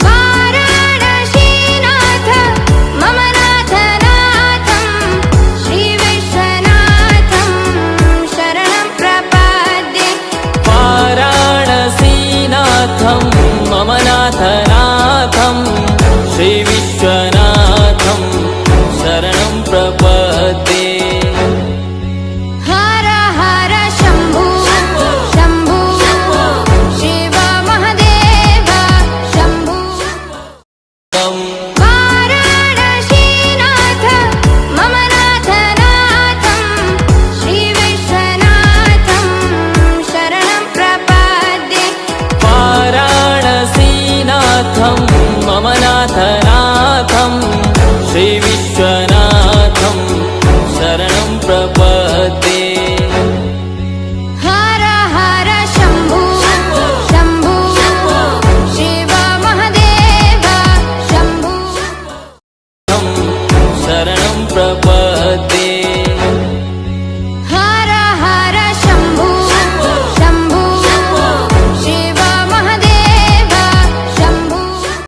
वाराणसीनाथ मम नाथनाथं श्रीविश्वनाथं शरणं प्रपद्ये। वाराणसीनाथं मम नाथनाथं श्रीविश्वनाथं शरणं प्रपद्ये। हर हर शम्भो शम्भो शिव महादेव शम्भो। वाराणसीनाथ मम नाथनाथं श्रीविश्वनाथं शरणं प्रपद्ये। वाराणसीनाथं मम नाथनाथं श्रीविश्वनाथं शरणं प्रपद्ये। हर हर शम्भो शम्भो शिव महादेव शम्भो। शरणं प्रपद्ये।